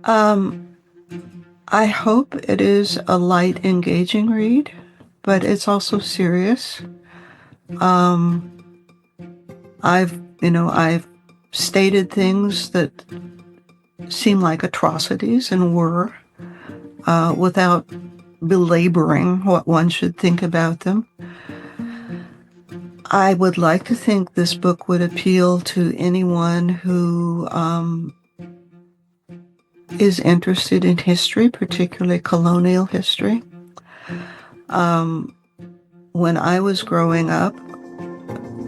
Um, I hope it is a light, engaging read, but it's also serious. Um, I've stated things that seem like atrocities and were, without belaboring what one should think about them. I would like to think this book would appeal to anyone who is interested in history, particularly colonial history. When I was growing up,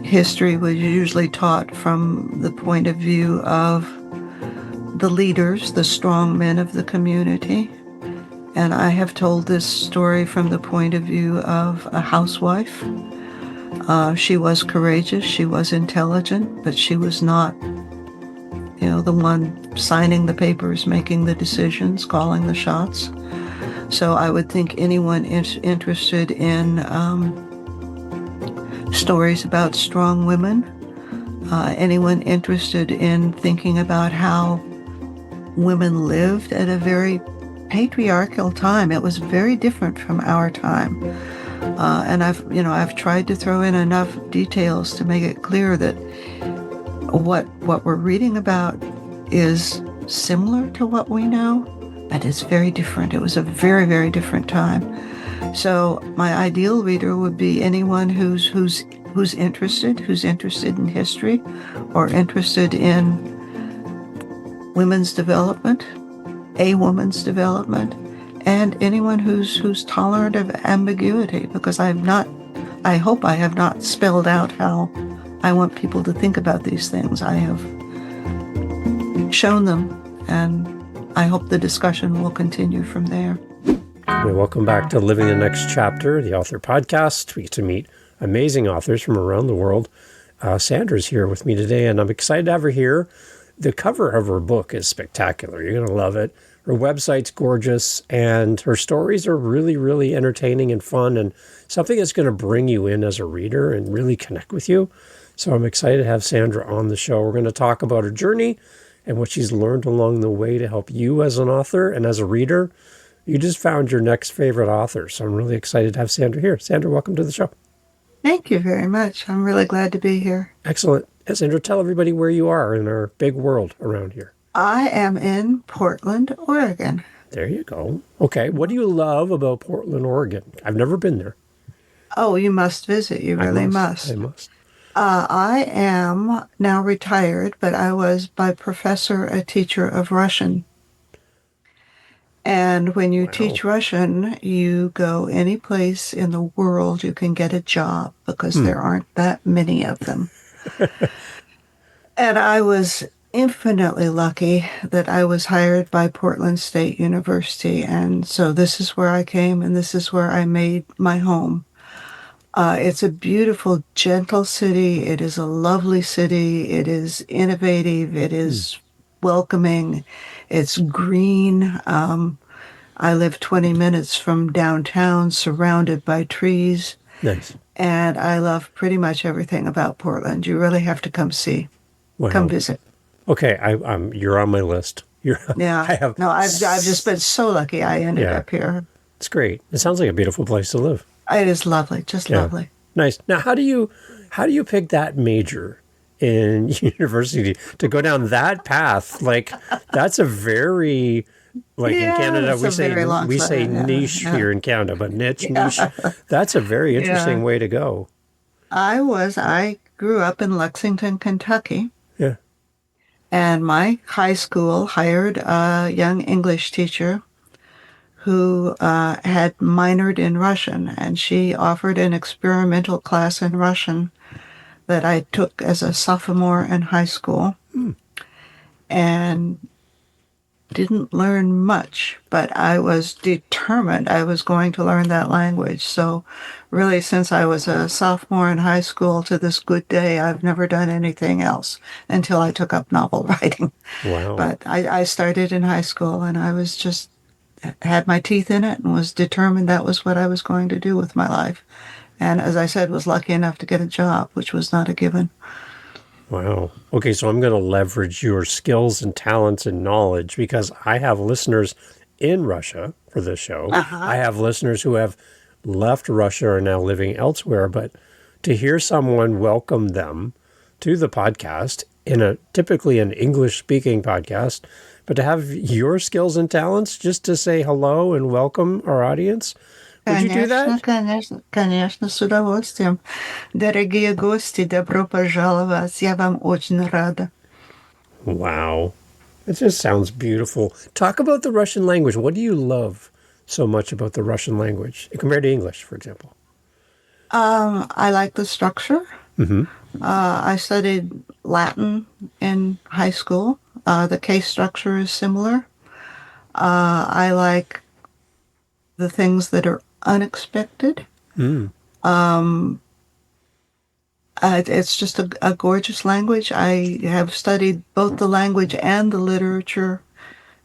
history was usually taught from the point of view of the leaders, the strong men of the community. And I have told this story from the point of view of a housewife. She was courageous, she was intelligent, but she was not, the one signing the papers, making the decisions, calling the shots. So I would think anyone interested in stories about strong women, anyone interested in thinking about how women lived at a very patriarchal time. It was very different from our time. And I've tried to throw in enough details to make it clear that what we're reading about is similar to what we know, but it's very different. It was a very, very different time. So my ideal reader would be anyone who's interested in history or interested in women's development, a woman's development, and anyone who's tolerant of ambiguity, because I hope I have not spelled out how I want people to think about these things. I have shown them, and I hope the discussion will continue from there. Welcome back to Living the Next Chapter, the author podcast. We get to meet amazing authors from around the world. Sandra's here with me today, and I'm excited to have her here. The cover of her book is spectacular. You're going to love it. Her website's gorgeous, and her stories are really, really entertaining and fun, and something that's going to bring you in as a reader and really connect with you. So I'm excited to have Sandra on the show. We're going to talk about her journey and what she's learned along the way to help you as an author and as a reader. You just found your next favorite author, so I'm really excited to have Sandra here. Sandra, welcome to the show. Thank you very much. I'm really glad to be here. Excellent. Sandra, tell everybody where you are in our big world around here. I am in Portland, Oregon. There you go. Okay. What do you love about Portland, Oregon? I've never been there. Oh, you must visit. You really must. I must. I am now retired, but I was by professor a teacher of Russian. And when you teach Russian, you go any place in the world you can get a job, because there aren't that many of them. And I was infinitely lucky that I was hired by Portland State University. And so this is where I came, and this is where I made my home. It's a beautiful, gentle city. It is a lovely city. It is innovative. It is welcoming. It's green. I live 20 minutes from downtown, surrounded by trees. Nice. And I love pretty much everything about Portland. You really have to come see. Wow. Come visit. Okay, you're on my list. Yeah. I've just been so lucky I ended up here. It's great. It sounds like a beautiful place to live. It is lovely, just lovely. Nice. Now, how do you pick that major in university to go down that path? Like, that's a very, like in Canada, we say niche here in Canada, but niche. That's a very interesting way to go. I grew up in Lexington, Kentucky. Yeah. And my high school hired a young English teacher who had minored in Russian, and she offered an experimental class in Russian that I took as a sophomore in high school, and didn't learn much, but I was determined I was going to learn that language. So really, since I was a sophomore in high school to this good day, I've never done anything else until I took up novel writing. Wow. But I started in high school, and I was just had my teeth in it and was determined that was what I was going to do with my life. And as I said, was lucky enough to get a job, which was not a given. Wow. Okay, so I'm going to leverage your skills and talents and knowledge because I have listeners in Russia for this show. I Uh-huh. have listeners who have left Russia and are now living elsewhere, but to hear someone welcome them to the podcast in a typically an English speaking podcast, but to have your skills and talents just to say hello and welcome our audience, would you do Конечно, that? конечно, конечно, с удовольствием. Дорогие гости, добро пожаловать. Я вам очень рада. Wow. It just sounds beautiful. Talk about the Russian language. What do you love so much about the Russian language compared to English, for example? I like the structure. Mm-hmm. I studied Latin in high school. The case structure is similar. I like the things that are unexpected. Mm. It's just a gorgeous language. I have studied both the language and the literature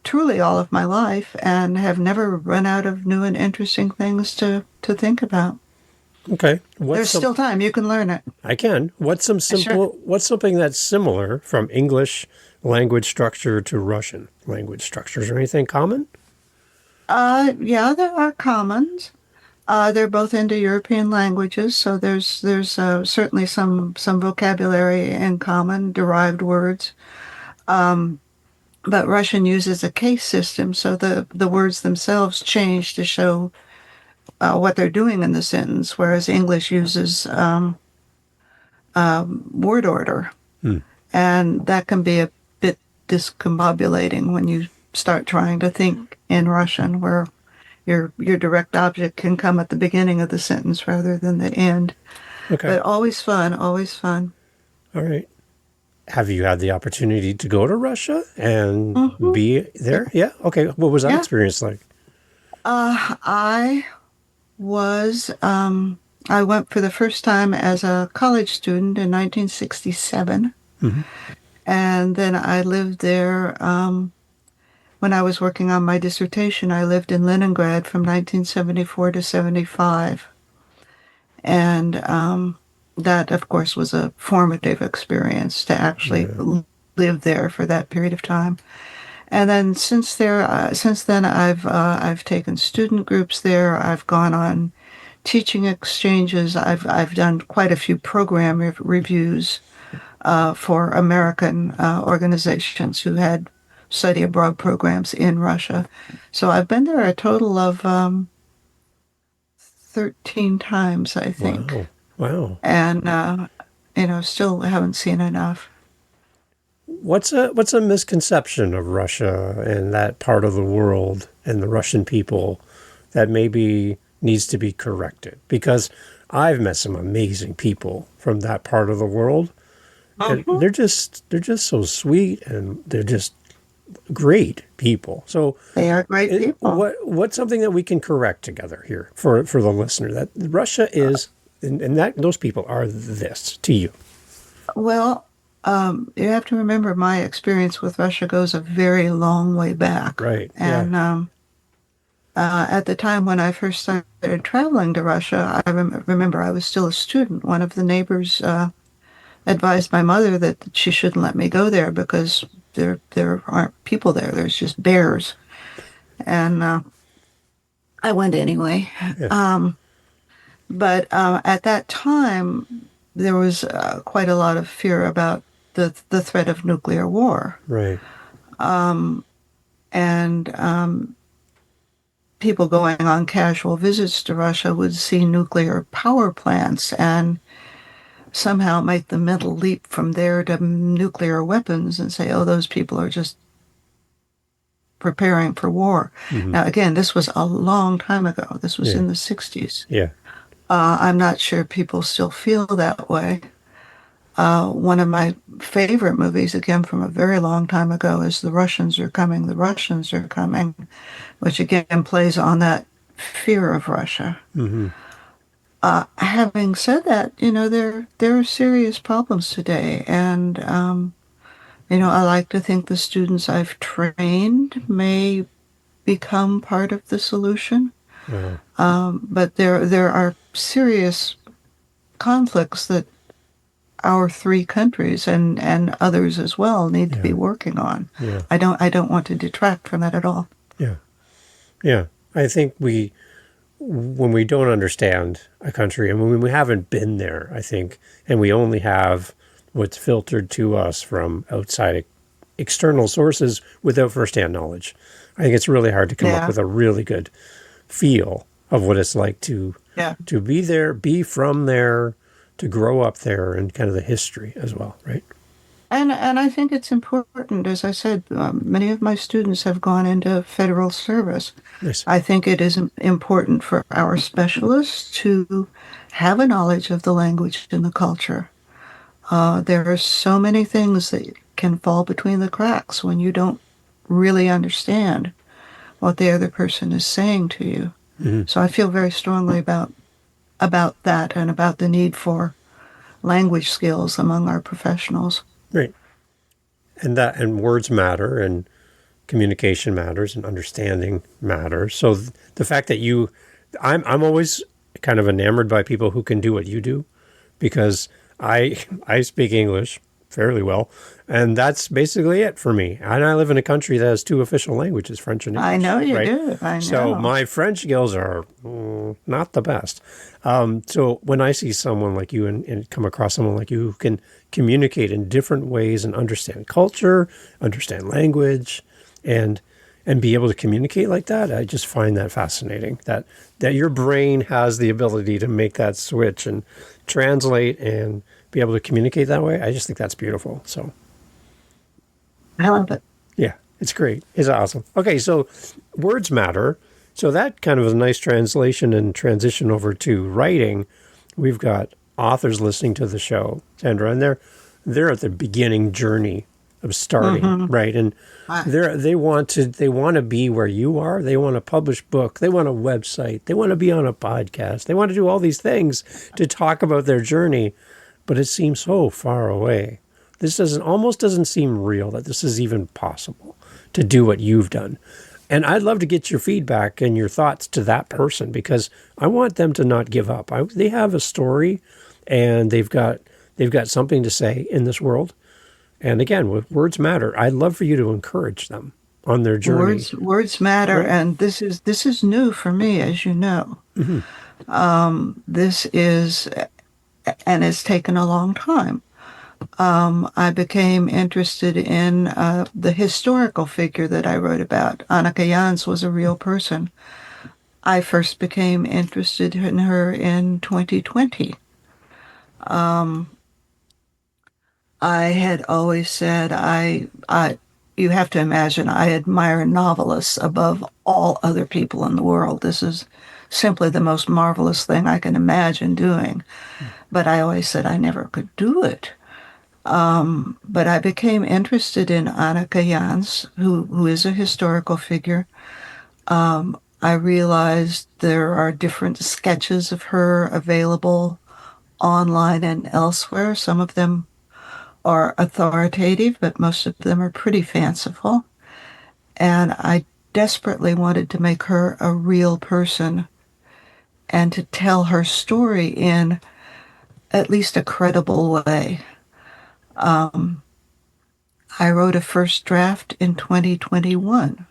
truly all of my life and have never run out of new and interesting things to think about. Okay. There's still time. You can learn it. I can. Sure. What's something that's similar from English language structure to Russian language structure? Is there anything common? Yeah, there are commons. They're both Indo-European languages, so there's certainly some vocabulary in common, derived words. But Russian uses a case system, so the words themselves change to show what they're doing in the sentence, whereas English uses word order, Hmm. and that can be a bit discombobulating when you start trying to think in Russian, where your direct object can come at the beginning of the sentence rather than the end. Okay. But always fun, always fun. All right. Have you had the opportunity to go to Russia and Hmm. be there? Yeah. Okay. What was that Yeah. experience like? I was, I went for the first time as a college student in 1967. Mm-hmm. And then I lived there when I was working on my dissertation. I lived in Leningrad from 1974 to 75. And that, of course, was a formative experience to actually Yeah. live there for that period of time. And then since then, I've taken student groups there. I've gone on teaching exchanges. I've done quite a few program reviews for American organizations who had study abroad programs in Russia. So I've been there a total of 13 times, I think, Wow. Wow. and still haven't seen enough. What's a misconception of Russia and that part of the world and the Russian people that maybe needs to be corrected? Because I've met some amazing people from that part of the world, and Mhm. they're just so sweet and they're just great people. So They are great people. what's something that we can correct together here for the listener that Russia is and that those people are this to you? Well, you have to remember my experience with Russia goes a very long way back. Right. Yeah. And at the time when I first started traveling to Russia, I remember I was still a student. One of the neighbors advised my mother that she shouldn't let me go there because there aren't people there. There's just bears. And I went anyway. Yeah. But at that time, there was quite a lot of fear about the threat of nuclear war. Right. And people going on casual visits to Russia would see nuclear power plants and somehow make the mental leap from there to nuclear weapons and say, oh, those people are just preparing for war. Mm-hmm. Now, again, this was a long time ago. This was Yeah. in the 60s. Yeah. I'm not sure people still feel that way. One of my favorite movies, again from a very long time ago, is The Russians Are Coming, The Russians Are Coming, which again plays on that fear of Russia. Mm-hmm. Having said that, there are serious problems today, and I like to think the students I've trained may become part of the solution. Wow. But there are serious conflicts that our three countries and others as well need to be working on. Yeah. I don't want to detract from that at all. Yeah. Yeah. I think when we don't understand a country and when we haven't been there, I think, and we only have what's filtered to us from outside external sources without firsthand knowledge, I think it's really hard to come up with a really good feel of what it's like to be there, be from there, to grow up there, and kind of the history as well, right? And I think it's important, as I said, many of my students have gone into federal service. Nice. I think it is important for our specialists to have a knowledge of the language and the culture. There are so many things that can fall between the cracks when you don't really understand what the other person is saying to you. Mm-hmm. So I feel very strongly about that and about the need for language skills among our professionals. Right. And words matter, and communication matters, and understanding matters. So the fact that I'm always kind of enamored by people who can do what you do, because I speak English fairly well, and that's basically it for me. And I live in a country that has two official languages, French and English. I know you do. I know. So my French skills are not the best. So when I see someone like you and come across someone like you who can communicate in different ways and understand culture, understand language, and be able to communicate like that, I just find that fascinating. That your brain has the ability to make that switch and translate and be able to communicate that way. I just think that's beautiful. So I love it. Yeah, it's great. It's awesome. Okay, so words matter. So that kind of is a nice translation and transition over to writing. We've got authors listening to the show, Sandra, and they're at the beginning journey of starting, right? And they want to be where you are. They want to publish book. They want a website. They want to be on a podcast. They want to do all these things to talk about their journey, but it seems so far away. This almost doesn't seem real that this is even possible to do what you've done. And I'd love to get your feedback and your thoughts to that person, because I want them to not give up. They have a story, and they've got something to say in this world. And again, words matter. I'd love for you to encourage them on their journey. Words matter, right? And this is new for me, as you know. Mm-hmm. This is, and it's taken a long time. I became interested in the historical figure that I wrote about. Anneke Jans was a real person. I first became interested in her in 2020. I had always said, you have to imagine, I admire novelists above all other people in the world. This is simply the most marvelous thing I can imagine doing. But I always said I never could do it. But I became interested in Anneke Jans, who is a historical figure. I realized there are different sketches of her available online and elsewhere. Some of them are authoritative, but most of them are pretty fanciful. And I desperately wanted to make her a real person and to tell her story in at least a credible way. I wrote a first draft in 2021.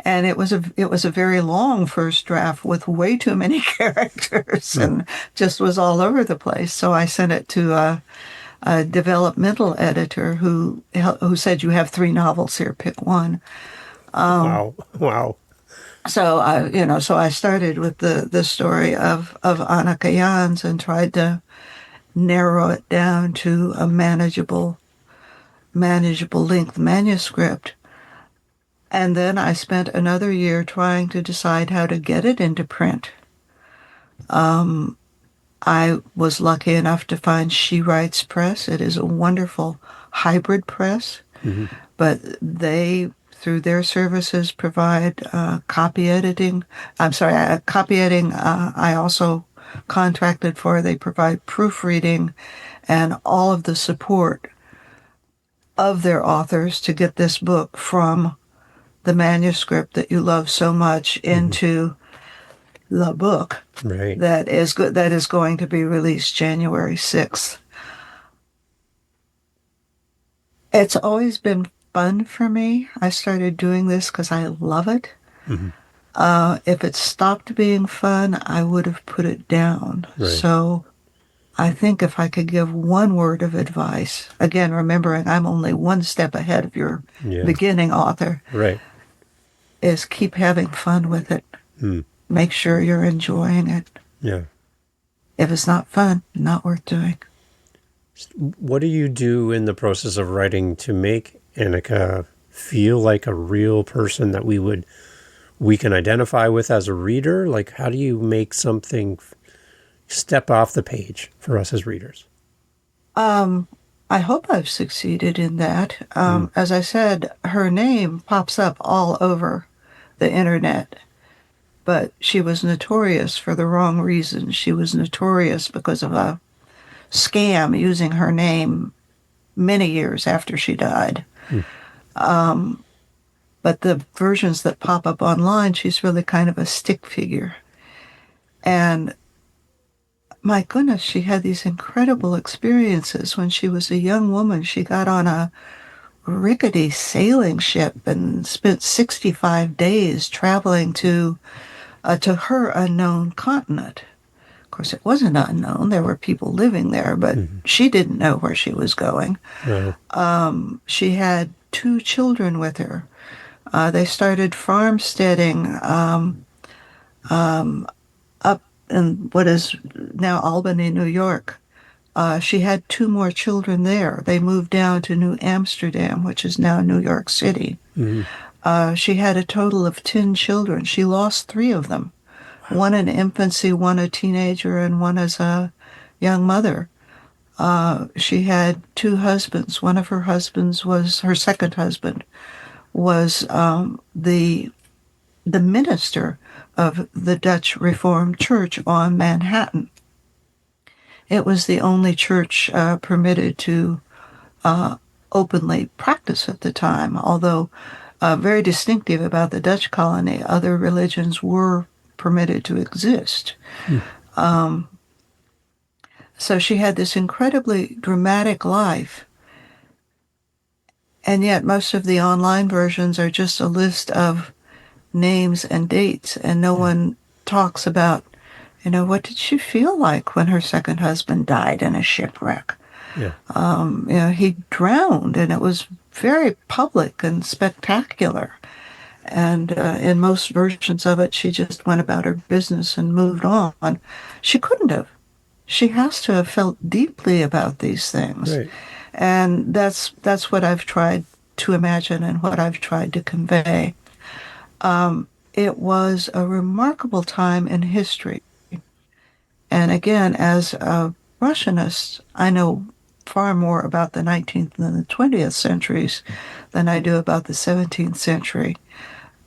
And it was a very long first draft with way too many characters and just was all over the place. So I sent it to a developmental editor who said, "You have 3 novels here, pick one." Wow. So I started with the story of Anneke Jans and tried to narrow it down to a manageable length manuscript. And then I spent another year trying to decide how to get it into print. I was lucky enough to find She Writes Press. It is a wonderful hybrid press, but they, through their services, provide copy editing. Copy editing I also contracted for. They provide proofreading and all of the support of their authors to get this book from the manuscript that you love so much into the book Right. that is going to be released January 6th. It's always been fun for me. I started doing this because I love it. Mm-hmm. If it stopped being fun, I would have put it down. Right. So I think if I could give one word of advice, again, remembering I'm only one step ahead of your Yeah. beginning author, Right. is keep having fun with it. Mm. Make sure you're enjoying it. Yeah. If it's not fun, not worth doing. What do you do in the process of writing to make Anneke feel like a real person that we can identify with as a reader? Like, how do you make something step off the page for us as readers? I hope I've succeeded in that. Mm. As I said, her name pops up all over the internet, but she was notorious for the wrong reasons. She was notorious because of a scam using her name many years after she died. Mm. But the versions that pop up online, she's really kind of a stick figure. And my goodness, she had these incredible experiences. When she was a young woman, she got on a rickety sailing ship and spent 65 days traveling to her unknown continent. Of course, it wasn't unknown. There were people living there, but Mm-hmm. she didn't know where she was going. Wow. She had 2 children with her. They started farmsteading up in what is now Albany, New York. She had 2 more children there. They moved down to New Amsterdam, which is now New York City. Mm-hmm. She had a total of 10 children. She lost 3 of them. Wow. One in infancy, one a teenager, and one as a young mother. She had 2 husbands. One of her husbands was her second husband, was the minister of the Dutch Reformed Church on Manhattan. It was the only church permitted to openly practice at the time, although very distinctive about the Dutch colony. Other religions were permitted to exist. So she had this incredibly dramatic life, and yet most of the online versions are just a list of names and dates, and no one talks about, what did she feel like when her second husband died in a shipwreck? Yeah. He drowned, and it was very public and spectacular. And in most versions of it, she just went about her business and moved on. She couldn't have. She has to have felt deeply about these things. Right. And that's what I've tried to imagine and what I've tried to convey. It was a remarkable time in history. And again, as a Russianist, I know far more about the 19th and the 20th centuries than I do about the 17th century.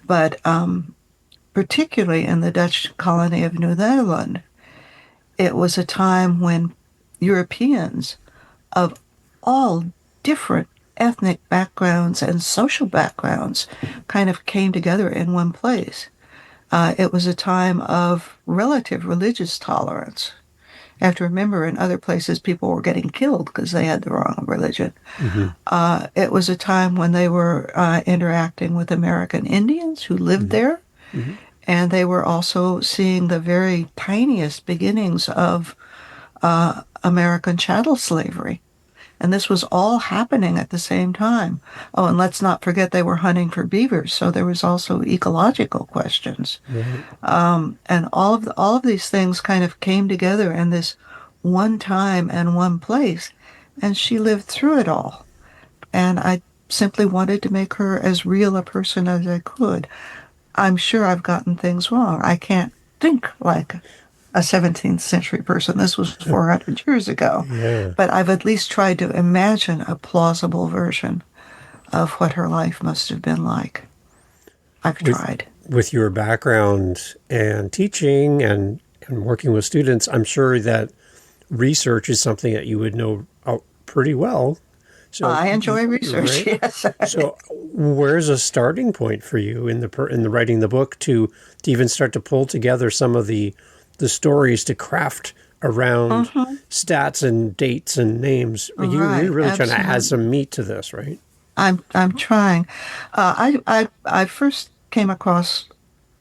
But particularly in the Dutch colony of New Netherland, it was a time when Europeans of all different ethnic backgrounds and social backgrounds kind of came together in one place. It was a time of relative religious tolerance. You have to remember, in other places, people were getting killed because they had the wrong religion. Mm-hmm. It was a time when they were interacting with American Indians who lived there, Mm-hmm. and they were also seeing the very tiniest beginnings of American chattel slavery. And this was all happening at the same time. Oh, and let's not forget they were hunting for beavers, so there was also ecological questions. Right. And all of these things kind of came together in this one time and one place, and she lived through it all. And I simply wanted to make her as real a person as I could. I'm sure I've gotten things wrong. I can't think like a 17th century person. This was 400 years ago. Yeah. But I've at least tried to imagine a plausible version of what her life must have been like. I've tried. With your background and teaching and working with students, I'm sure that research is something that you would know pretty well. So, I enjoy research, right. yes. So, where's a starting point for you in the writing the book to even start to pull together some of the stories to craft around Mhm. stats and dates and names? You're Right, really trying to add absolutely. some meat to this, right? I'm trying. I first came across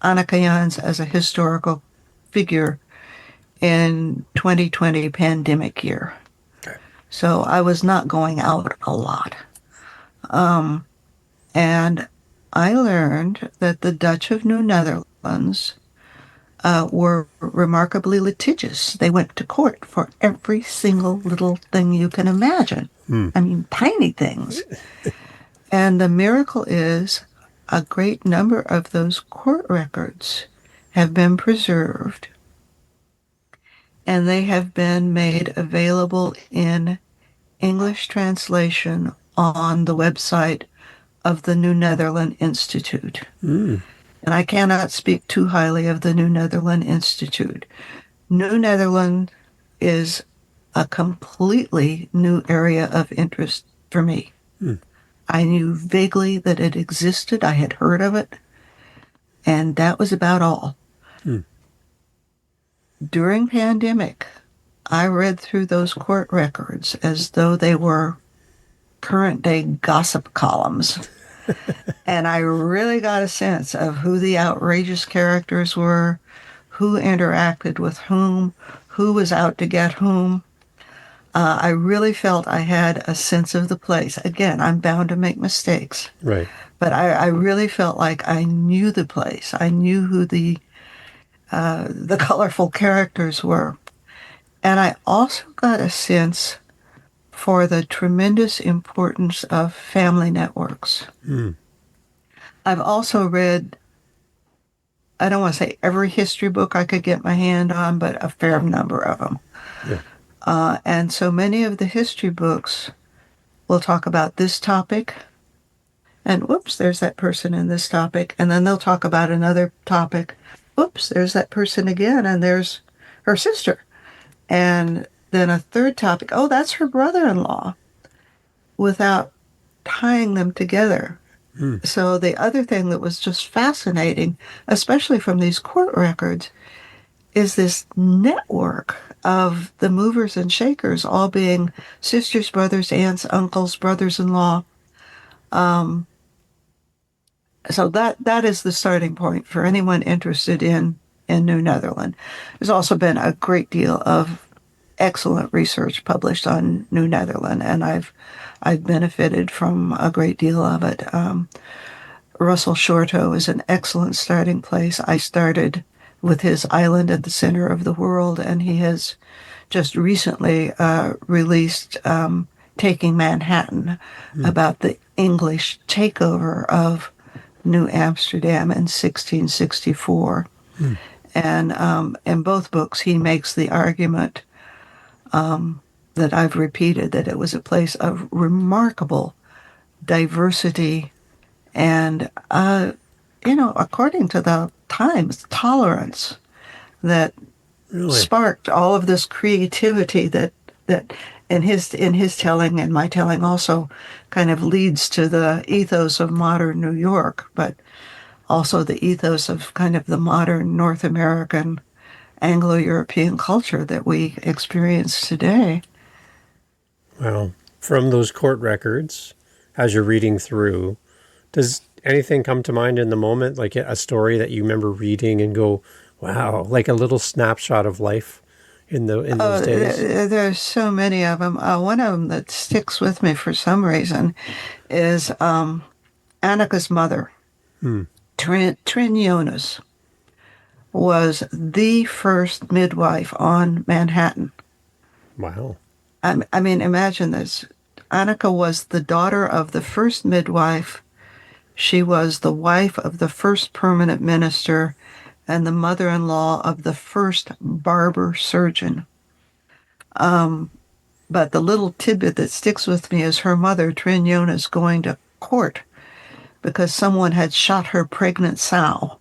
Anneke Jans as a historical figure in 2020 pandemic year. Okay. So I was not going out a lot. And I learned that the Dutch of New Netherlands were remarkably litigious. They went to court for every single little thing you can imagine. I mean, tiny things. And the miracle is a great number of those court records have been preserved and they have been made available in English translation on the website of the New Netherland Institute. Mm. And I cannot speak too highly of the New Netherland Institute. New Netherland is a completely new area of interest for me. Mm. I knew vaguely that it existed. I had heard of it, and that was about all. Mm. During pandemic, I read through those court records as though they were current day gossip columns. And I really got a sense of who the outrageous characters were, who interacted with whom, who was out to get whom. I really felt I had a sense of the place. Again, I'm bound to make mistakes, Right. but I really felt like I knew the place. I knew who the colorful characters were. And I also got a sense for the tremendous importance of family networks. Mm. I've also read, I don't want to say every history book I could get my hand on, but a fair number of them. Yeah. And so many of the history books will talk about this topic, and whoops, there's that person in this topic. And then they'll talk about another topic. Whoops, there's that person again, and there's her sister. And then a third topic, oh, that's her brother in law, without tying them together. Mm. So the other thing that was just fascinating, especially from these court records, is this network of the movers and shakers all being sisters, brothers, aunts, uncles, brothers-in-law. So that is the starting point for anyone interested in New Netherland. There's also been a great deal of excellent research published on New Netherland, and I've benefited from a great deal of it. Russell Shorto is an excellent starting place. I started with his Island at the Center of the World, and he has just recently released Taking Manhattan, about the English takeover of New Amsterdam in 1664. Mm. And in both books, he makes the argument that I've repeated, that it was a place of remarkable diversity and, according to the times, tolerance that Really. sparked all of this creativity that in his telling and my telling also kind of leads to the ethos of modern New York, but also the ethos of kind of the modern North American Anglo-European culture that we experience today. Well, from those court records, as you're reading through, does anything come to mind in the moment, like a story that you remember reading and go, "Wow!" Like a little snapshot of life in those days? There's so many of them. One of them that sticks with me for some reason is Anneke's mother, Hmm. Trin Jonas, was the first midwife on Manhattan. Wow. I mean, imagine this. Anneke was the daughter of the first midwife. She was the wife of the first permanent minister and the mother-in-law of the first barber surgeon. But the little tidbit that sticks with me is her mother, Trin Jonas, going to court because someone had shot her pregnant sow.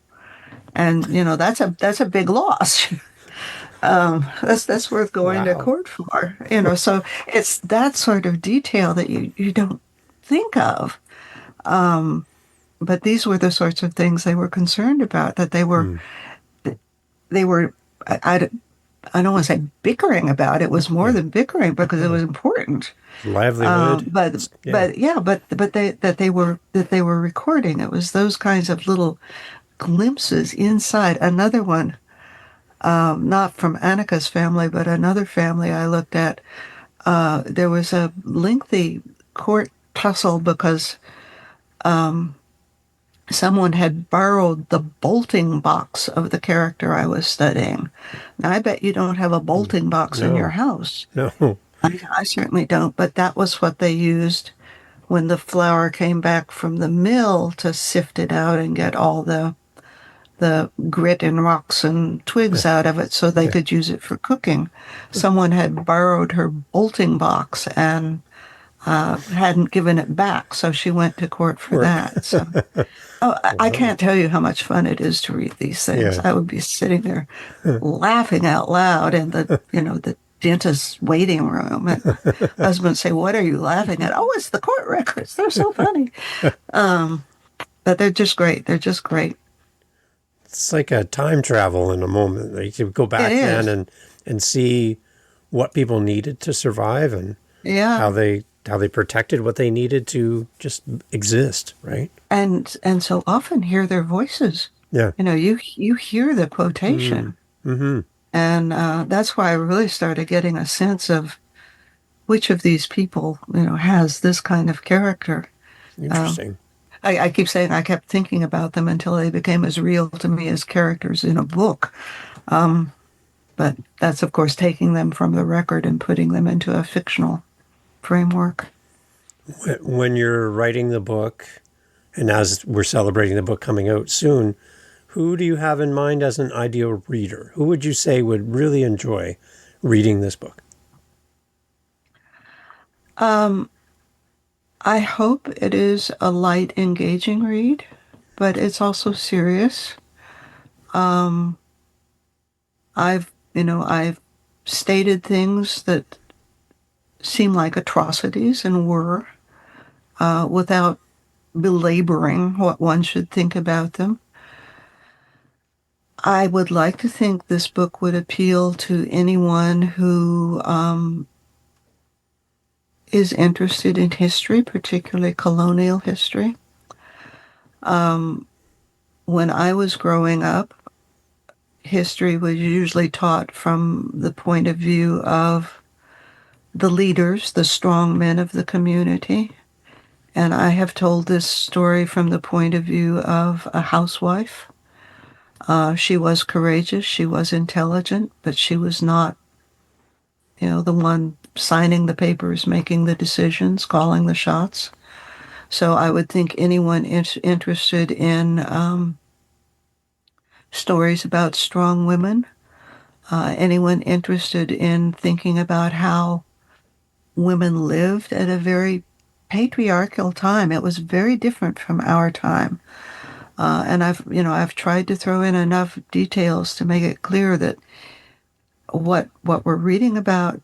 And, that's a big loss. That's worth going to Wow. court for, you know. So it's that sort of detail that you don't think of. But these were the sorts of things they were concerned about. That Mm. they were. I don't want to say bickering about. It was more Yeah. than bickering because it Yeah. was important. Livelihood. But Yeah. that they were recording. It was those kinds of little glimpses inside. Another one, not from Anneke's family, but another family I looked at. There was a lengthy court tussle because someone had borrowed the bolting box of the character I was studying. Now, I bet you don't have a Mm. bolting box in your No. house. No. I certainly don't, but that was what they used when the flour came back from the mill to sift it out and get all the grit and rocks and Yeah. twigs out of it so they Yeah. could use it for cooking. Someone had borrowed her bolting box and hadn't given it back, so she went to court for Work. that. So, oh, I Wow. can't tell you how much fun it is to read these things. Yeah. I would be sitting there laughing out loud in the dentist's waiting room, and my husband would say, "What are you laughing at?" "Oh, it's the court records. They're so funny." But they're just great. They're just great. It's like a time travel in a moment. Like you go It back then is. and see what people needed to survive and Yeah. how they protected what they needed to just exist, right? And so often hear their voices. Yeah. You hear the Mm. quotation. Mm-hmm. And that's why I really started getting a sense of which of these people, has this kind of character. Uh, Interesting. I keep saying I kept thinking about them until they became as real to me as characters in a book. But that's, of course, taking them from the record and putting them into a fictional framework. When you're writing the book, and as we're celebrating the book coming out soon, who do you have in mind as an ideal reader? Who would you say would really enjoy reading this book? Um, I hope it is a light, engaging read, but it's also serious. Um, I've stated things that seem like atrocities and were, without belaboring what one should think about them. I would like to think this book would appeal to anyone who is interested in history, particularly colonial history. When I was growing up, history was usually taught from the point of view of the leaders, the strong men of the community. And I have told this story from the point of view of a housewife. She was courageous, she was intelligent, but she was not, the one signing the papers, making the decisions, calling the shots. So I would think anyone interested in stories about strong women, anyone interested in thinking about how women lived at a very patriarchal time. It was very different from our time. And I've tried to throw in enough details to make it clear that what we're reading about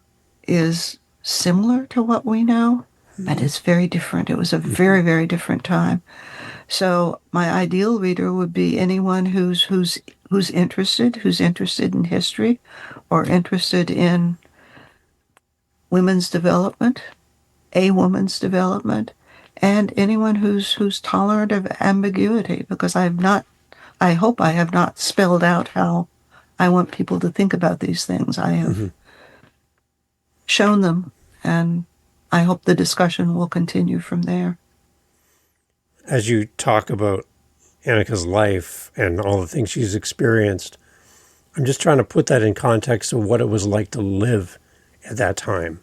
is similar to what we know, but it's very different. It was a very, very different time. So my ideal reader would be anyone who's interested in history or interested in women's development, a woman's development, and anyone who's tolerant of ambiguity, because I hope I have not spelled out how I want people to think about these things. I have Mm-hmm. shown them, and I hope the discussion will continue from there. As you talk about Anneke's life and all the things she's experienced, I'm just trying to put that in context of what it was like to live at that time.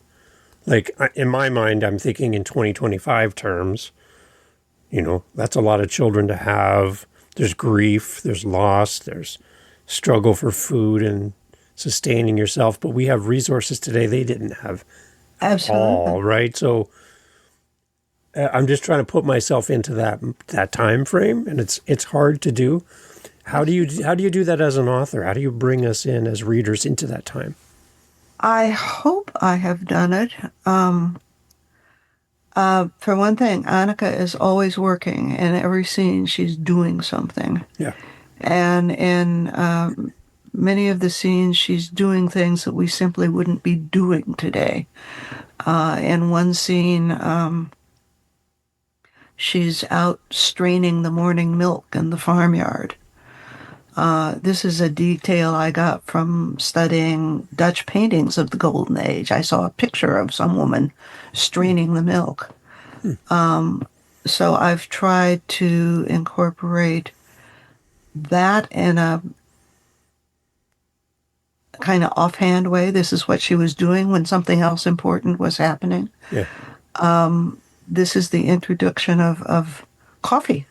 Like in my mind, I'm thinking in 2025 terms. That's a lot of children to have. There's grief, there's loss, there's struggle for food and sustaining yourself. But we have resources today they didn't have at Absolutely. all, right? So I'm just trying to put myself into that time frame, and it's hard to do. How do you do that as an author? How do you bring us in as readers into that time? I hope I have done it. For one thing, Anneke is always working. In every scene, she's doing something. Yeah. And in many of the scenes, she's doing things that we simply wouldn't be doing today. In one scene, she's out straining the morning milk in the farmyard. This is a detail I got from studying Dutch paintings of the Golden Age. I saw a picture of some woman straining the milk. So I've tried to incorporate that in a kind of offhand way. This is what she was doing when something else important was happening. Yeah. This is the introduction of coffee.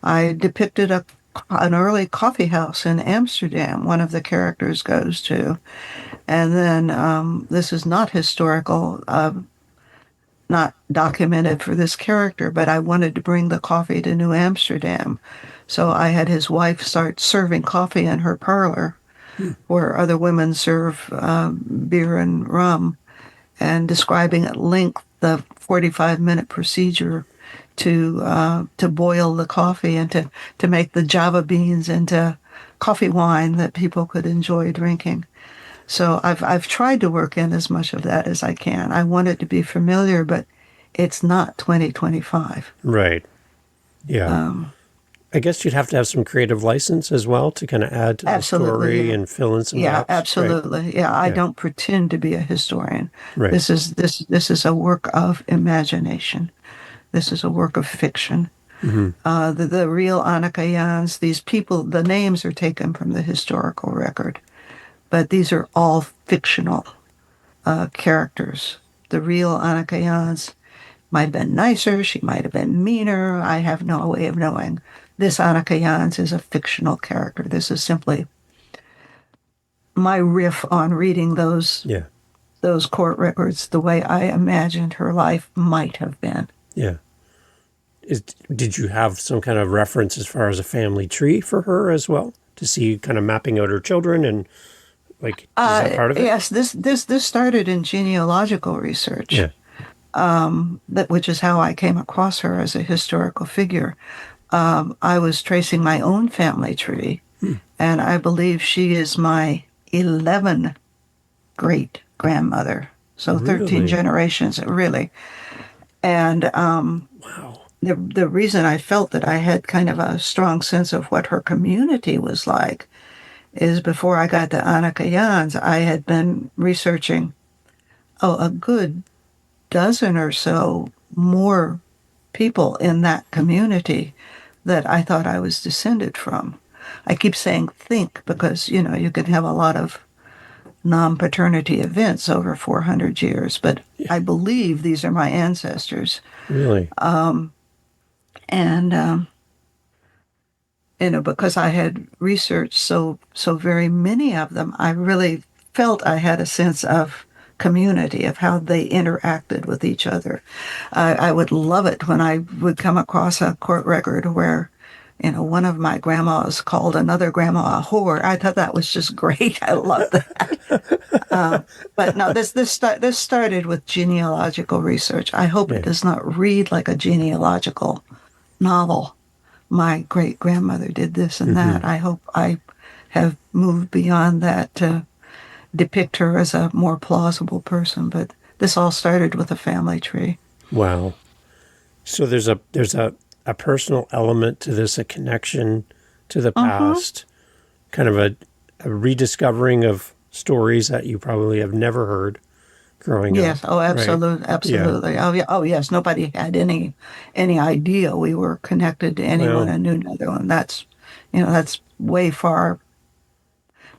I depicted an early coffee house in Amsterdam one of the characters goes to. And then this is not historical, not documented for this character, but I wanted to bring the coffee to New Amsterdam. So I had his wife start serving coffee in her parlor where other women serve beer and rum, and describing at length the 45-minute procedure to boil the coffee and to make the Java beans into coffee wine that people could enjoy drinking. So I've tried to work in as much of that as I can. I want it to be familiar, but it's not 2025. Right. Yeah. I guess you'd have to have some creative license as well to kind of add to the story and fill in some gaps. Absolutely. Right? Yeah, I don't pretend to be a historian. Right. This is a work of imagination. This is a work of fiction. The real Anneke Jans, these people, the names are taken from the historical record, but these are all fictional characters. The real Anneke Jans might have been nicer, she might have been meaner, I have no way of knowing. This Anneke Jans is a fictional character. This is simply my riff on reading those court records the way I imagined her life might have been. Yeah. Did you have some kind of reference as far as a family tree for her as well, to see kind of mapping out her children and like is that part of it? Yes, this started in genealogical research. Yeah. Which is how I came across her as a historical figure. I was tracing my own family tree, and I believe she is my 11th great grandmother. So 13 generations, really. And wow. The reason I felt that I had kind of a strong sense of what her community was like is before I got to Anneke Jans, I had been researching a good dozen or so more people in that community that I thought I was descended from. I keep saying think because, you can have a lot of non-paternity events over 400 years, but I believe these are my ancestors. Really? And because I had researched so very many of them, I really felt I had a sense of community, of how they interacted with each other. I would love it when I would come across a court record where, one of my grandmas called another grandma a whore. I thought that was just great. I loved that. But no, this started with genealogical research. I hope it does not read like a genealogical novel. My great grandmother did this and that. I hope I have moved beyond that to depict her as a more plausible person. But this all started with a family tree. Wow. So there's a personal element to this, a connection to the past, kind of a rediscovering of stories that you probably have never heard growing up. Yes, oh, absolutely, right? absolutely. Yeah. Oh, yeah. Oh, yes. Nobody had any idea we were connected to anyone in New Netherland. That's way far.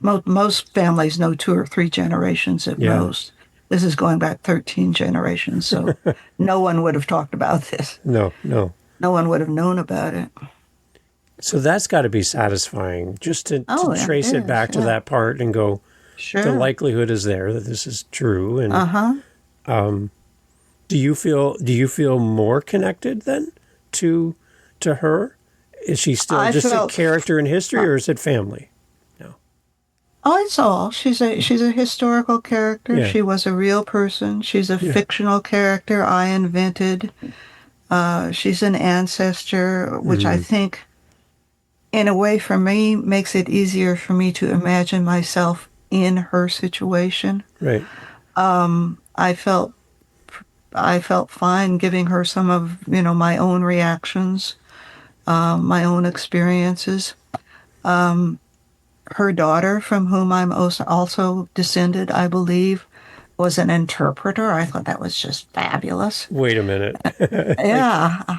Most families know 2 or 3 generations at most. This is going back 13 generations, so no one would have talked about this. No. No one would have known about it. So that's got to be satisfying, just to trace it back to that part and go, sure, the likelihood is there that this is true. And do you feel more connected then to her Is she still I just a felt, character in history, or is it family? No. oh, it's all. She's a historical character. Yeah. She was a real person. She's a Yeah. fictional character I invented. She's an ancestor, which I Mm, think, in a way, for me, makes it easier for me to imagine myself in her situation. right. I felt I felt fine giving her some of, my own reactions, my own experiences. Her daughter, from whom I'm also descended, I believe, was an interpreter. I thought that was just fabulous. Wait a minute. Like, Yeah,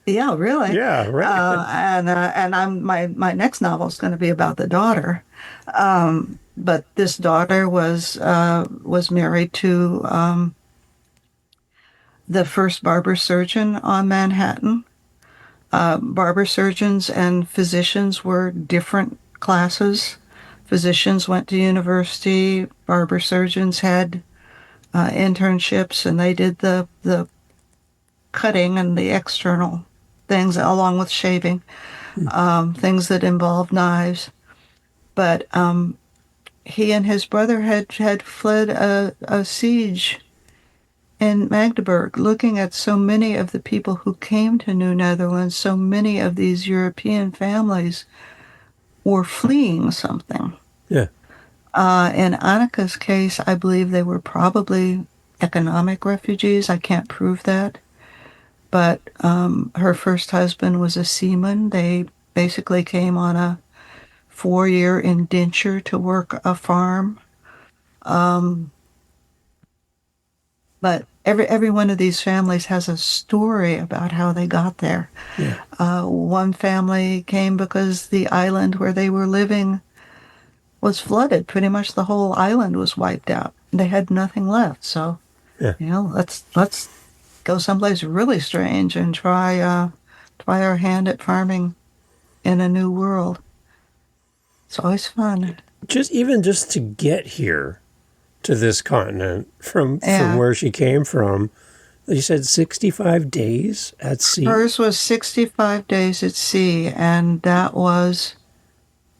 yeah, really. yeah, right. And I'm my next novel is going to be about the daughter. But this daughter was married to the first barber surgeon on Manhattan. Barber surgeons and physicians were different classes. Physicians went to university. Barber surgeons had internships, and they did the cutting and the external things, along with shaving, things that involved knives. But he and his brother had fled a siege in Magdeburg, looking at so many of the people who came to New Netherlands. So many of these European families were fleeing something. Yeah. In Anneke's case, I believe they were probably economic refugees. I can't prove that. But her first husband was a seaman. They basically came on a 4-year indenture to work a farm. But every one of these families has a story about how they got there. Yeah. One family came because the island where they were living was flooded. Pretty much the whole island was wiped out. They had nothing left. So, Yeah. let's go someplace really strange and try our hand at farming in a new world. It's always fun. Just to get here to this continent from where she came from, you said 65 days at sea. Hers was 65 days at sea, and that was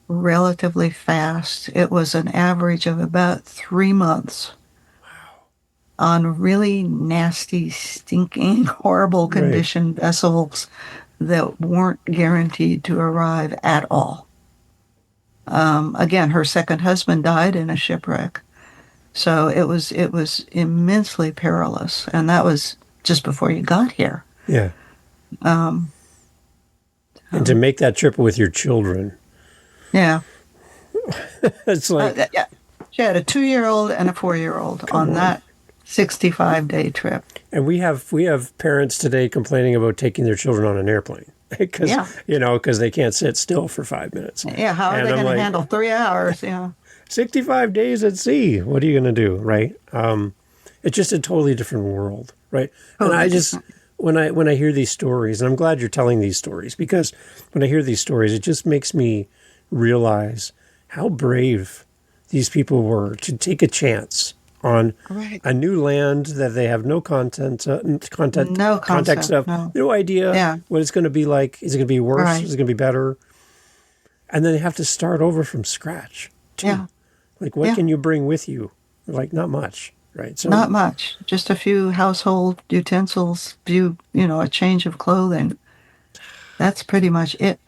relatively fast. It was an average of about 3 months. On really nasty, stinking, horrible condition vessels that weren't guaranteed to arrive at all. Again, her second husband died in a shipwreck. So it was immensely perilous, and that was just before you got here. Yeah. And to make that trip with your children. Yeah. It's like... yeah. She had a 2-year-old and a 4-year-old on that 65-day trip. And we have parents today complaining about taking their children on an airplane because they can't sit still for 5 minutes. Yeah, how are they going to handle 3 hours? Yeah. 65 days at sea. What are you going to do, right? It's just a totally different world, right? And I just, when I hear these stories, and I'm glad you're telling these stories, because when I hear these stories, it just makes me realize how brave these people were to take a chance on a new land that they have no context of, no idea what it's going to be like. Is it going to be worse? Right. Is it going to be better? And then they have to start over from scratch, too. Yeah. Like, what can you bring with you? Like, not much, right? So not much. Just a few household utensils, a change of clothing. That's pretty much it.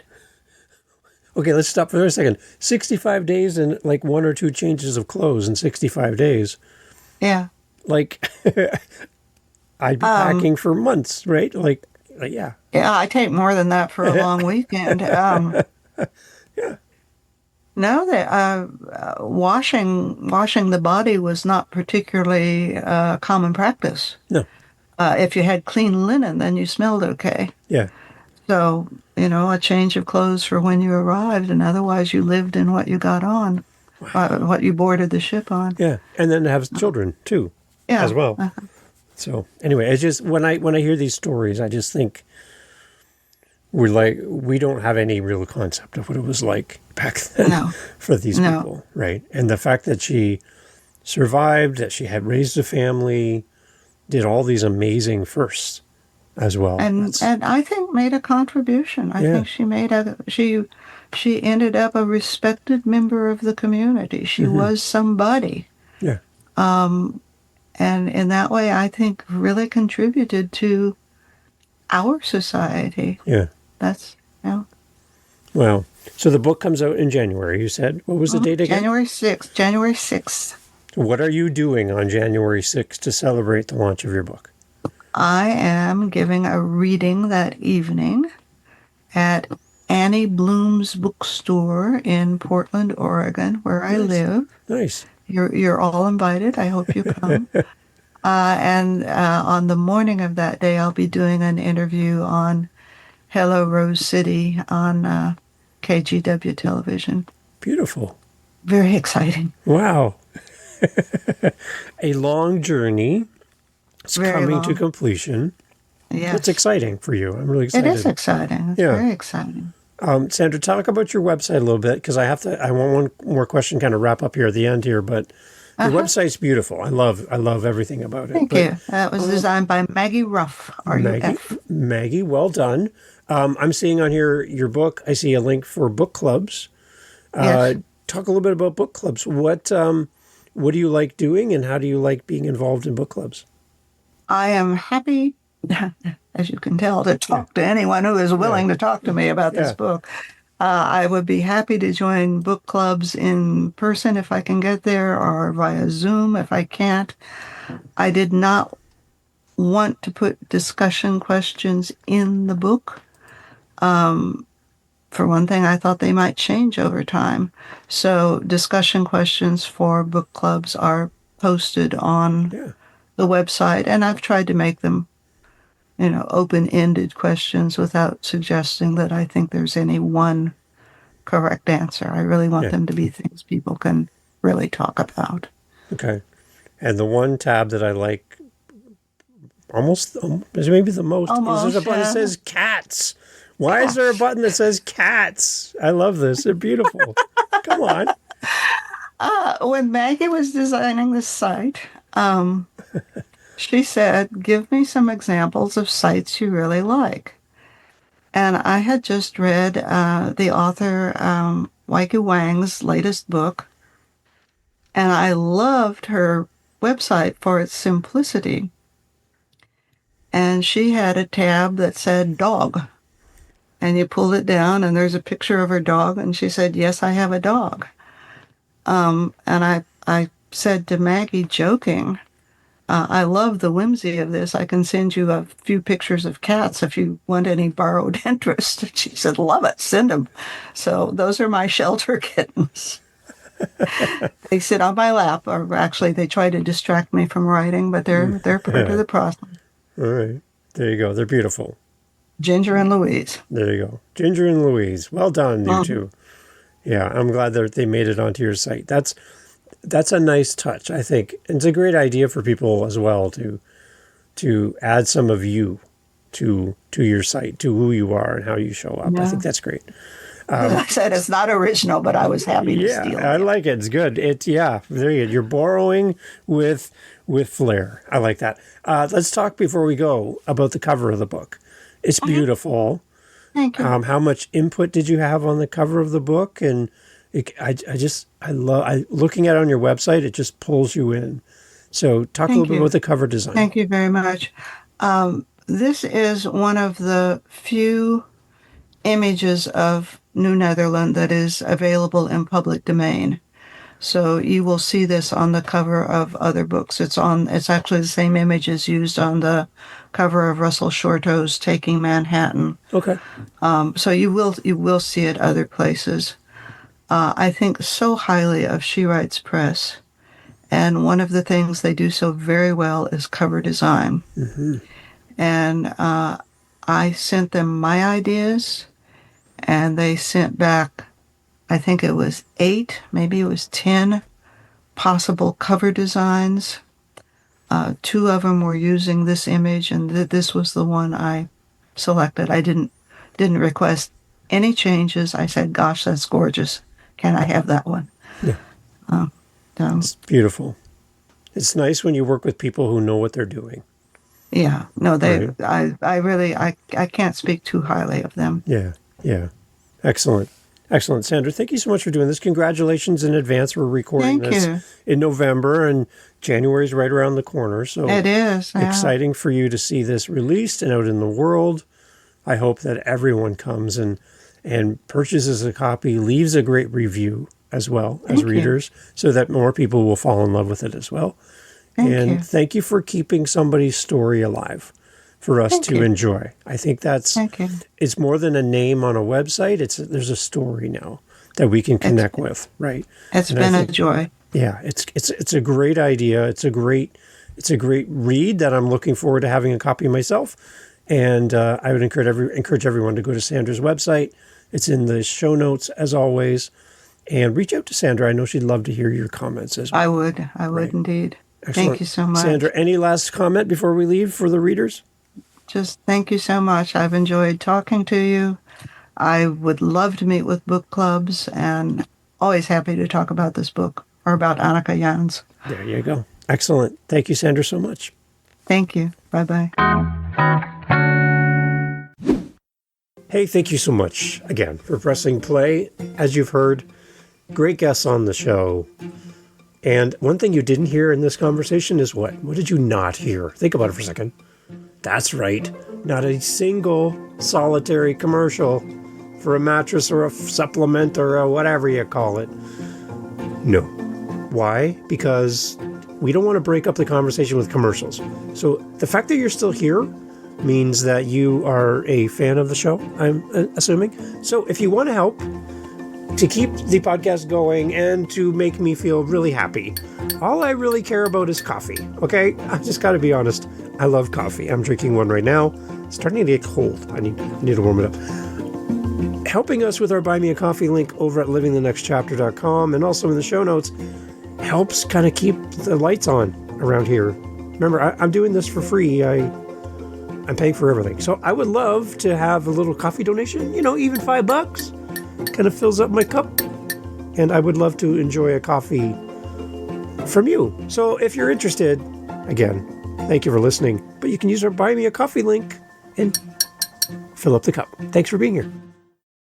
Okay, let's stop for a second. 65 days and like 1 or 2 changes of clothes in 65 days. Yeah. Like, I'd be packing for months, right? Yeah. Yeah, I take more than that for a long weekend. Yeah. No, washing the body was not particularly common practice. No. If you had clean linen, then you smelled okay. Yeah. So, a change of clothes for when you arrived, and otherwise you lived in what you got on, what you boarded the ship on. Yeah, and then have children too, as well. So anyway, it's just when I hear these stories, I just think we don't have any real concept of what it was like back then for these people, right? And the fact that she survived, that she had raised a family, did all these amazing firsts, as well. And I think made a contribution. I Yeah. think she ended up a respected member of the community. She was somebody. Yeah. And in that way, I think really contributed to our society. Yeah. That's, Well, so the book comes out in January, you said. What was the date again? January 6th. January 6th. What are you doing on January 6th to celebrate the launch of your book? I am giving a reading that evening at Annie Bloom's bookstore in Portland, Oregon, where I live. Nice. You're all invited. I hope you come. And on the morning of that day, I'll be doing an interview on Hello Rose City on KGW television. Beautiful. Very exciting. Wow. A long journey. It's Very coming long. to completion. Yes. It's exciting for you. I'm really excited. It is exciting. It's very exciting. Sandra, talk about your website a little bit, because I want one more question kind of wrap up here at the end here, but your website's beautiful. I love everything about it. Thank you. That was designed by Maggie Ruff, R-U-F. Maggie, well done. I'm seeing on here your book. I see a link for book clubs. Yes. Talk a little bit about book clubs. What do you like doing, and how do you like being involved in book clubs? I am happy, as you can tell, to talk to anyone who is willing to talk to me about this book. I would be happy to join book clubs in person if I can get there, or via Zoom if I can't. I did not want to put discussion questions in the book. For one thing, I thought they might change over time. So discussion questions for book clubs are posted on the website, and I've tried to make them, open-ended questions without suggesting that I think there's any one correct answer. I really want them to be things people can really talk about. Okay. And the one tab that I like almost, maybe the most, is there's a button that says cats. Why is there a button that says cats? I love this. They're beautiful. Come on. When Maggie was designing this site, she said, give me some examples of sites you really like. And I had just read the author Waiku Wang's latest book, and I loved her website for its simplicity. And she had a tab that said dog. And you pulled it down, and there's a picture of her dog, and she said, yes, I have a dog. And I said to Maggie, joking, I love the whimsy of this. I can send you a few pictures of cats if you want any borrowed interest. She said, love it, send them. So those are my shelter kittens. They sit on my lap, or actually they try to distract me from writing, but they're part of the process. All right. There you go. They're beautiful. Ginger and Louise. There you go. Ginger and Louise. Well done, you two. Yeah, I'm glad that they made it onto your site. That's a nice touch, I think. It's a great idea for people as well to add some of you to your site, to who you are and how you show up. I think that's great. As I said, it's not original, but I was happy to steal it. I like it. It's good. There you go. You're borrowing with flair. I like that. Let's talk before we go about the cover of the book. It's beautiful. Thank you. How much input did you have on the cover of the book? And I love looking at it on your website. It just pulls you in. So talk a little bit about the cover design. Thank you very much. This is one of the few images of New Netherland that is available in public domain. So you will see this on the cover of other books. It's actually the same image as used on the cover of Russell Shorto's Taking Manhattan. Okay. So you will see it other places. I think so highly of She Writes Press, and one of the things they do so very well is cover design. Mm-hmm. And I sent them my ideas, and they sent back, I think it was 8, maybe it was 10 possible cover designs. 2 of them were using this image, and this was the one I selected. I didn't request any changes. I said, gosh, that's gorgeous. Can I have that one? Yeah. So. It's beautiful. It's nice when you work with people who know what they're doing. Yeah, no, Right. I really, I can't speak too highly of them. Yeah, yeah. Excellent. Excellent. Sandra, thank you so much for doing this. Congratulations in advance. We're recording Thank this you. in November, and January is right around the corner. So It is, yeah. exciting for you to see this released and out in the world. I hope that everyone comes and purchases a copy, leaves a great review as well as Thank you. readers, so that more people will fall in love with it as well. Thank And you. thank you for keeping somebody's story alive for us Thank to you. enjoy. I think Thank you. it's more than a name on a website. There's a story now that we can connect with, right? It's And I been a think, joy. yeah, it's a great idea. It's a great read that I'm looking forward to having a copy myself. And I would encourage everyone to go to Sandra's website. It's in the show notes as always, and reach out to Sandra. I know she'd love to hear your comments as well. I would Right. indeed. Excellent. Thank you so much. Sandra, any last comment before we leave for the readers? Just thank you so much. I've enjoyed talking to you. I would love to meet with book clubs, and always happy to talk about this book or about Anneke Jans. There you go. Excellent. Thank you, Sandra, so much. Thank you. Bye-bye. Hey, thank you so much again for pressing play. As you've heard, great guests on the show. And one thing you didn't hear in this conversation is what? What did you not hear? Think about it for a second. That's right. Not a single solitary commercial for a mattress or a supplement or a whatever you call it. No. Why? Because we don't want to break up the conversation with commercials. So the fact that you're still here means that you are a fan of the show, I'm assuming. So if you want to help to keep the podcast going and to make me feel really happy, all I really care about is coffee, okay? I just got to be honest. I love coffee. I'm drinking one right now. It's starting to get cold. I need to warm it up. Helping us with our Buy Me a Coffee link over at livingthenextchapter.com and also in the show notes helps kind of keep the lights on around here. Remember, I'm doing this for free. I'm paying for everything. So I would love to have a little coffee donation, even $5 kind of fills up my cup. And I would love to enjoy a coffee from you. So if you're interested, again, thank you for listening. But you can use our Buy Me a Coffee link and fill up the cup. Thanks for being here.